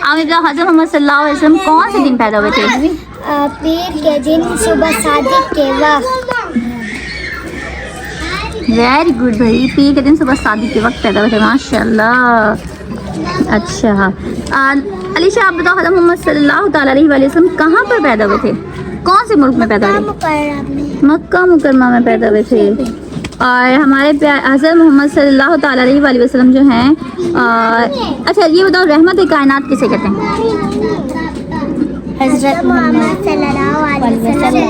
आप इब्राहिम हज़रत मोहम्मद सल्लल्लाहु अलैहि वसल्लम कौन से दिन पैदा हुए थे? पीर के दिन सुबह सादिक के वक्त। वेरी गुड भाई, पीर के दिन सुबह शादी के वक्त पैदा हुए थे, माशाल्लाह। अच्छा अलीशा, आप बताओ हज़रत मोहम्मद सल्लल्लाहु ताला अलैहि वसल्लम कहाँ पर पैदा हुए थे? कौन से मुल्क में पैदा हुए? मक्का मुकरमा में पैदा हुए थे। और हमारे हज़रत मोहम्मद सल्लल्लाहु ताला अलैहि वसल्लम जो हैं, अच्छा ये बताओ रहमत कायनात किसे कहते हैं? हज़रत मोहम्मद सल्लल्लाहु अलैहि वसल्लम।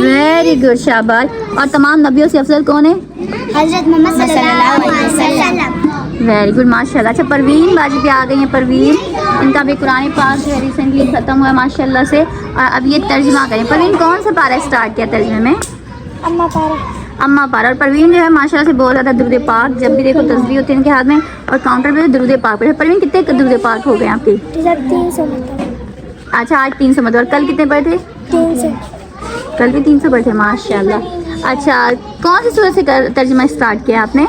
वेरी गुड, शाबाश। और तमाम नबियों से अफजल कौन है? हज़रत मोहम्मद सल्लल्लाहु अलैहि वसल्लम। वेरी गुड, माशाल्लाह। अच्छा परवीन बाजी पे आ गई हैं। परवीन, इनका भी कुरान पाक जो है रिसेंटली ख़त्म हुआ माशाल्लाह से, और अब ये तर्जुमा करें। परवीन कौन सा पारा स्टार्ट किया तर्जुमे में? अम्मा पारा। अम्मा पारा। और परवीन जो है माशाल्लाह से बोल रहा था दुरूद पाक, जब भी देखो तस्बीह होती है इनके हाथ में, और काउंटर पे दुरूद पाक पे। परवीन कितने दुरूद पाक हो गए आपके? 300। अच्छा आज 300 मतलब, और कल कितने पढ़े थे? 300। कल भी 300 पढ़े थे, माशाल्लाह। अच्छा कौन सी सूरत से तर्जुमा स्टार्ट किया आपने?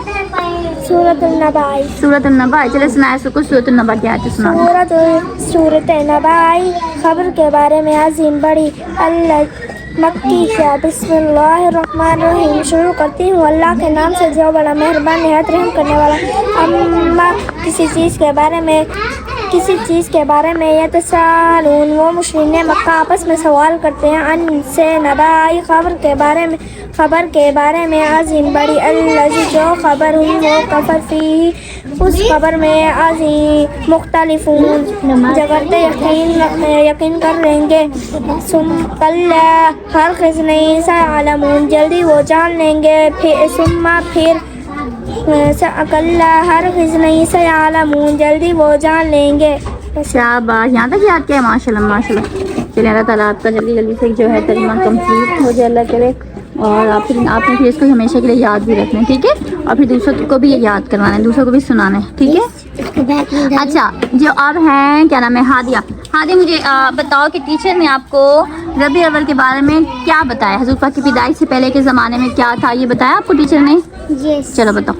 सूरत नबा। सूरत नबा। चलो सुनाए सबको सूरत नबा क्या है, सुना। सूरत नबा खबर के बारे में अजीम बड़ी अल्लाह मक्की है। बिस्मिल्लाहिर्रहमानिर्रहीम शुरू करती हूँ अल्लाह के नाम से जो बड़ा मेहरबान निहायत रहम करने वाला। अम्मा किसी चीज़ के बारे में ये तसालून, वो मुशरिकीन मक्का आपस में सवाल करते हैं। अन से नबाई खबर के बारे में अजीम बड़ी अल्लज़ी जो खबर हुई वो कफर फी उस खबर में अजीम मुख्तलिफून जगरते यकीन कर लेंगे। सुम्मा हर किस नहीं सयालमून जल्दी वो जान लेंगे। फिर हर किस नहीं सयालमून जल्दी वो जान लेंगे। शाबाश, यहाँ तक याद किया, माशाल्लाह माशाल्लाह। चलिए अल्लाह ताला आपका जल्दी जल्दी से जो है तर्जुमा कंप्लीट हो जाए, अल्लाह करे। और आपने फिर इसको हमेशा के लिए याद भी रखना है, ठीक है? और फिर दूसरों को भी ये याद करवाना है, दूसरों को भी सुनाना है, ठीक है? अच्छा जो अब हैं क्या नाम है, हादिया। हादिया मुझे बताओ कि टीचर ने आपको रबी अव्वल के बारे में क्या बताया? हुज़ूर पाक की पैदाइश से पहले के ज़माने में क्या था, ये बताया आपको टीचर ने? चलो बताओ।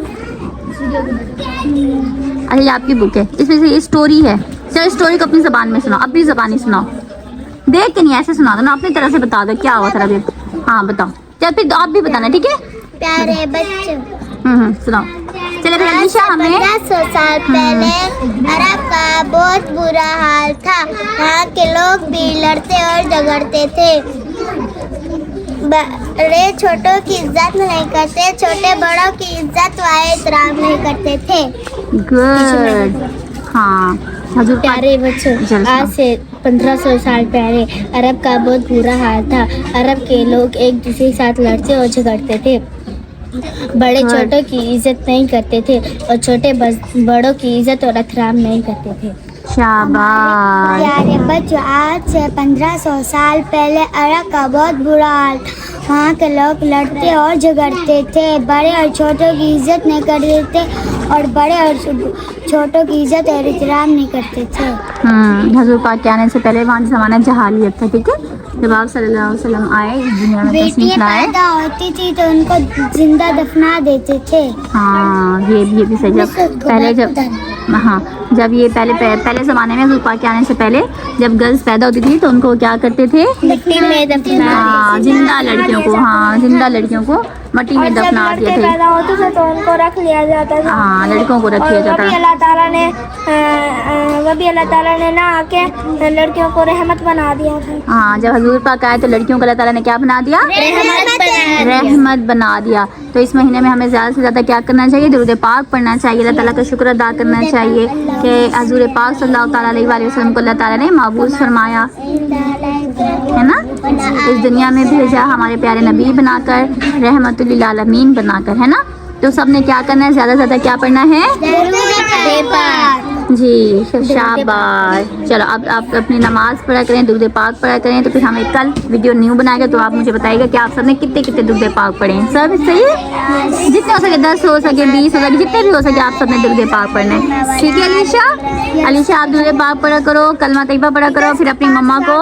अच्छा ये आपकी बुक है, इसमें से ये स्टोरी है। चलो स्टोरी को अपनी ज़बान में सुनाओ, अपनी ज़बानी सुनाओ, देख के नहीं ऐसे सुना दो ना, अपनी तरह से बता दो क्या हुआ था रबी। हाँ बताओ, चल फिर आप भी बताना, ठीक है? प्यारे बच्चों, सुनाओ। चलो फिर अलीशा हमें 1500 साल पहले अरब का बहुत बुरा हाल था। यहाँ के लोग भी लड़ते और झगड़ते थे। बड़े छोटों की इज्जत नहीं करते, छोटे बड़ों की इज्जत व एहतराम नहीं करते थे। गुड। हाँ प्यारे बच्चों, आज से 1500 साल पहले अरब का बहुत बुरा हाल था। अरब के लोग एक दूसरे के साथ लड़ते और झगड़ते थे। बड़े छोटों की इज्जत नहीं करते थे और छोटे बड़ों की इज्जत और एहतराम नहीं करते थे। शाबाश। प्यारे बच्चों, आज से 1500 साल पहले अरब का बहुत बुरा हाल था। वहाँ के लोग लड़ते और झगड़ते थे। बड़े और छोटों की इज्जत नहीं करते थे और बड़े और छोटों की इज्जत और एहतराम नहीं करते थे। हुज़ूर पाक के आने से पहले वहाँ ज़माना जहालियत था, ठीक है? जब आप सल्लल्लाहु अलैहि वसल्लम आए इस दुनिया में, बेटियाँ पैदा होती थी तो उनको जिंदा दफना देते थे। हाँ ये भी सही। जब पहले जब ये पहले ज़माने में हुज़ूर पाक के आने से पहले जब गर्ल्स पैदा होती थी तो उनको क्या करते थे? मिट्टी में दफना। हाँ जिंदा लड़कियों को मिट्टी में दफना दिया थे। पैदा होते थे तो उनको रख लिया जाता था। हाँ लड़कों को रख लिया जाता था। अल्लाह ताला ने ना आके लड़कियों को रहमत बना दिया था। हाँ जब हुज़ूर पाक आए तो लड़कियों को अल्लाह ताला ने क्या बना दिया? रहमत बना दिया। तो इस महीने में हमें ज़्यादा से ज़्यादा क्या करना चाहिए? दुरूद पाक पढ़ना चाहिए, अल्लाह ताला का शुक्र अदा करना चाहिए कि हुज़ूर पाक सल्लल्लाहु ताला अलैहि वसल्लम को अल्लाह ताला ने महबूस फरमाया है ना, इस दुनिया में भेजा हमारे प्यारे नबी बनाकर, रहमतुल लिल आलमीन बनाकर, है ना? तो सबने क्या करना है? ज़्यादा से ज़्यादा क्या पढ़ना है? जी शाबाश। चलो अब आप अपनी नमाज़ पढ़ा करें, दुरूद पाक पढ़ा करें। तो फिर हमें कल वीडियो न्यू बनाएगा तो आप मुझे बताइएगा कि आप सबने कितने कितने दुरूद पाक पढ़े हैं। सब सही है? जितने हो सके 10 हो सके 20 हो सके, जितने भी हो सके आप सबने दुरूद पाक पढ़ना है, ठीक है? अलीशा आप दुरूद पाक पढ़ा करो, कलमा तैयबा पढ़ा करो, फिर अपनी मम्मा को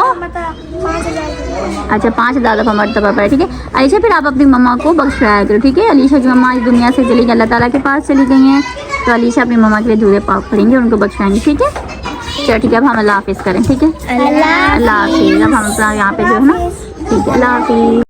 5000 दफ़ा मरतबा पढ़ा, ठीक है? अलीशा फिर आप अपनी मम्मा को बख्शाया करो, ठीक है? अलीशा की मम्मा इस दुनिया से चली गई, अल्लाह ताला के पास चली गई हैं, तो अलीशा अपनी मम्मा के लिए दुरूद पाक पढ़ेंगे, उनको बख्शाएंगे, ठीक है? چلو ٹھیک ہے، اب ہم اللہ حافظ کریں، ٹھیک ہے، اللہ اللہ حافظ. اب ہم اپنا یہاں پہ جو ہے نا، ٹھیک ہے، اللہ حافظ.